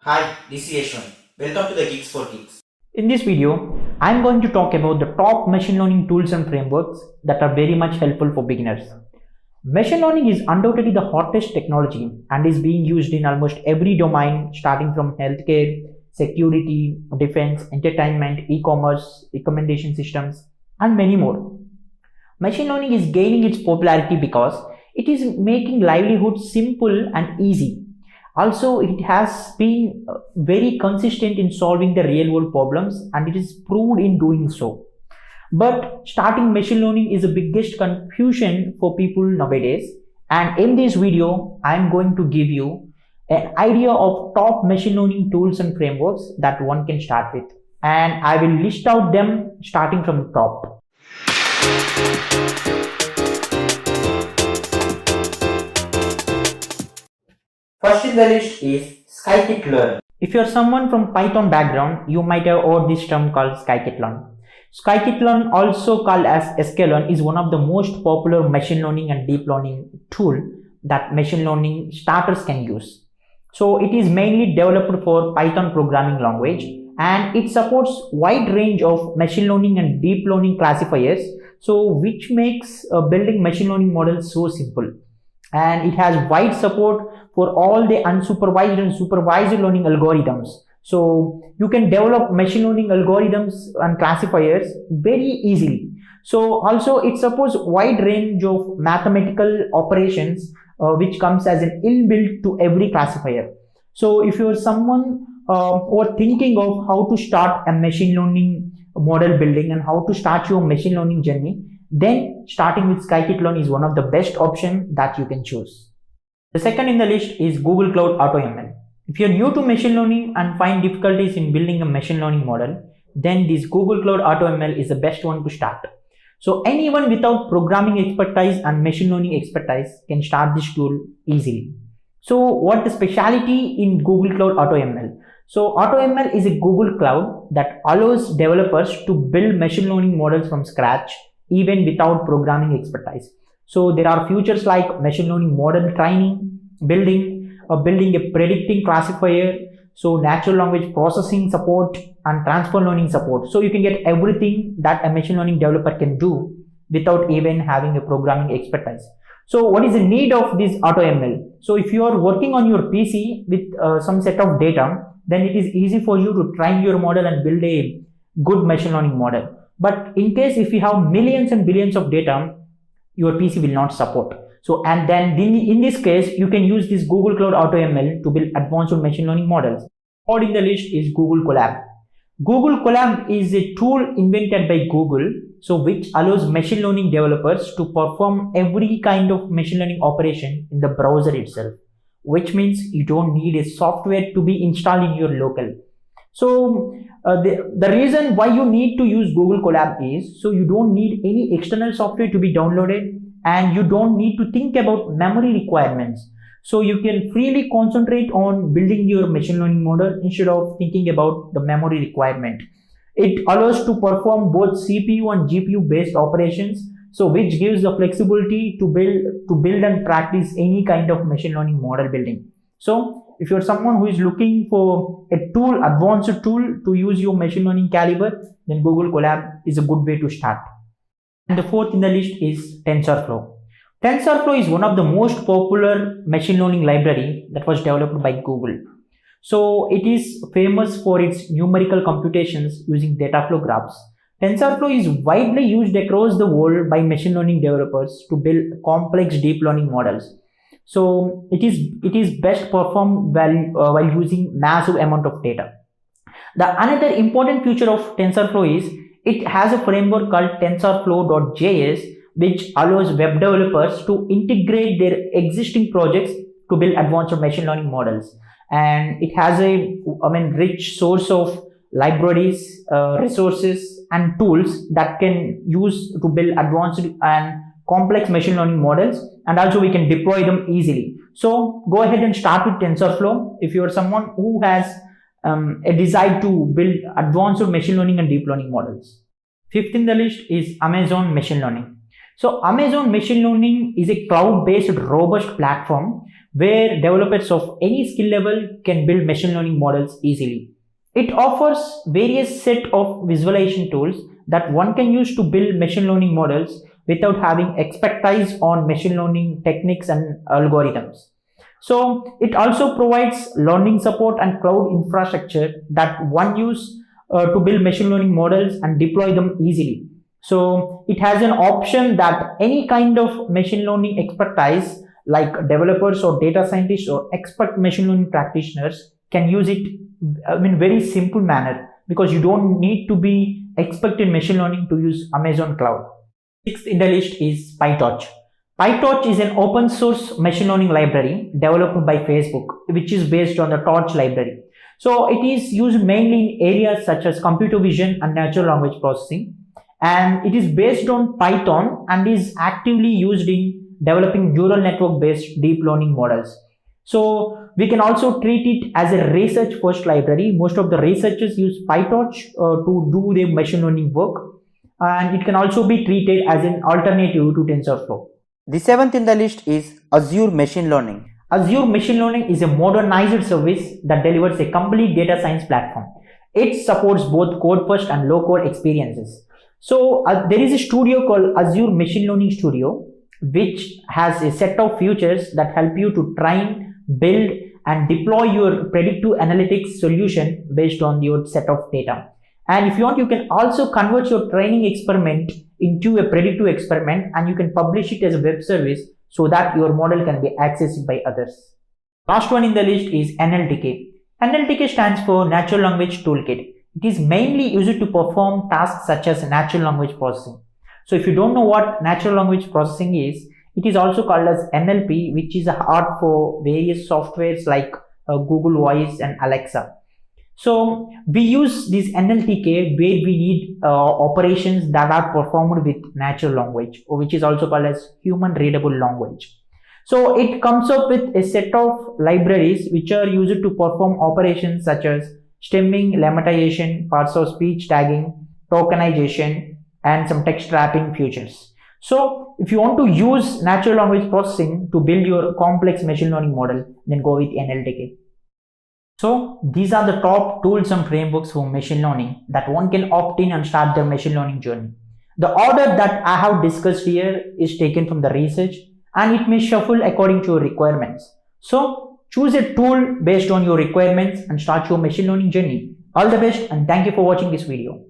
Hi, this is Yashwant. Welcome to the Geeks for Geeks. In this video, I am going to talk about the top machine learning tools and frameworks that are very much helpful for beginners. Machine learning is undoubtedly the hottest technology and is being used in almost every domain, starting from healthcare, security, defense, entertainment, e-commerce, recommendation systems, and many more. Machine learning is gaining its popularity because it is making livelihood simple and easy. Also, it has been very consistent in solving the real world problems and it is proved in doing so. But starting machine learning is the biggest confusion for people nowadays. And in this video, I am going to give you an idea of top machine learning tools and frameworks that one can start with. And I will list out them starting from the top. First in the list is Skykit Learning. If you are someone from Python background, you might have heard this term called Skykit Learning. Skykit Learn, also called as sklearn, is one of the most popular machine learning and deep learning tool that machine learning starters can use. So it is mainly developed for Python programming language and it supports wide range of machine learning and deep learning classifiers, so which makes building machine learning models so simple. And it has wide support for all the unsupervised and supervised learning algorithms. So you can develop machine learning algorithms and classifiers very easily. So also it supports wide range of mathematical operations which comes as an inbuilt to every classifier. So if you are someone who are thinking of how to start a machine learning model building and how to start your machine learning journey, then starting with Skykit-learn is one of the best options that you can choose. The second in the list is Google Cloud AutoML. If you're new to machine learning and find difficulties in building a machine learning model, then this Google Cloud AutoML is the best one to start. So anyone without programming expertise and machine learning expertise can start this tool easily. So what the speciality in Google Cloud AutoML? So AutoML is a Google Cloud that allows developers to build machine learning models from scratch even without programming expertise. So there are features like machine learning model training, building a predicting classifier, so natural language processing support and transfer learning support. So you can get everything that a machine learning developer can do without even having a programming expertise. So what is the need of this AutoML? So if you are working on your PC with some set of data, then it is easy for you to train your model and build a good machine learning model. But in case if you have millions and billions of data, your PC will not support. So, and then in this case, you can use this Google Cloud AutoML to build advanced machine learning models. Third in the list is Google Collab. Google Collab is a tool invented by Google, so which allows machine learning developers to perform every kind of machine learning operation in the browser itself, which means you don't need a software to be installed in your local. So the reason why you need to use Google Collab is so you don't need any external software to be downloaded and you don't need to think about memory requirements. So you can freely concentrate on building your machine learning model instead of thinking about the memory requirement. It allows to perform both CPU and GPU based operations, so which gives the flexibility to build and practice any kind of machine learning model building. So if you're someone who is looking for a tool, advanced tool to use your machine learning caliber, then Google Colab is a good way to start. And the fourth in the list is Tensorflow. Tensorflow is one of the most popular machine learning library that was developed by Google. So it is famous for its numerical computations using data flow graphs. TensorFlow is widely used across the world by machine learning developers to build complex deep learning models. So it is best performed while using massive amount of data. The another important feature of TensorFlow is it has a framework called TensorFlow.js, which allows web developers to integrate their existing projects to build advanced machine learning models. And it has a rich source of libraries, resources and tools that can use to build advanced and complex machine learning models, and also we can deploy them easily. So go ahead and start with TensorFlow if you are someone who has a desire to build advanced machine learning and deep learning models. Fifth in the list is Amazon Machine Learning. So Amazon Machine Learning is a cloud-based robust platform where developers of any skill level can build machine learning models easily. It offers various set of visualization tools that one can use to build machine learning models without having expertise on machine learning techniques and algorithms. So it also provides learning support and cloud infrastructure that one use to build machine learning models and deploy them easily. So it has an option that any kind of machine learning expertise like developers or data scientists or expert machine learning practitioners can use it in very simple manner, because you don't need to be expert in machine learning to use Amazon Cloud. Sixth in the list is PyTorch. PyTorch is an open source machine learning library developed by Facebook, which is based on the Torch library. So it is used mainly in areas such as computer vision and natural language processing. And it is based on Python and is actively used in developing neural network based deep learning models. So we can also treat it as a research first library. Most of the researchers use PyTorch to do their machine learning work, and it can also be treated as an alternative to TensorFlow. The seventh in the list is Azure Machine Learning. Azure Machine Learning is a modernized service that delivers a complete data science platform. It supports both code first and low code experiences. So there is a studio called Azure Machine Learning Studio, which has a set of features that help you to train, build, and deploy your predictive analytics solution based on your set of data. And if you want, you can also convert your training experiment into a predictive experiment, and you can publish it as a web service so that your model can be accessed by others. Last one in the list is NLTK. NLTK stands for Natural Language Toolkit. It is mainly used to perform tasks such as natural language processing. So if you don't know what natural language processing is, it is also called as NLP, which is a art for various softwares like Google Voice and Alexa. So we use this NLTK where we need operations that are performed with natural language, which is also called as human readable language. So it comes up with a set of libraries which are used to perform operations such as stemming, lemmatization, parts of speech tagging, tokenization, and some text wrapping features. So if you want to use natural language processing to build your complex machine learning model, then go with NLTK. So these are the top tools and frameworks for machine learning that one can opt in and start their machine learning journey. The order that I have discussed here is taken from the research, and it may shuffle according to your requirements. So choose a tool based on your requirements and start your machine learning journey. All the best, and thank you for watching this video.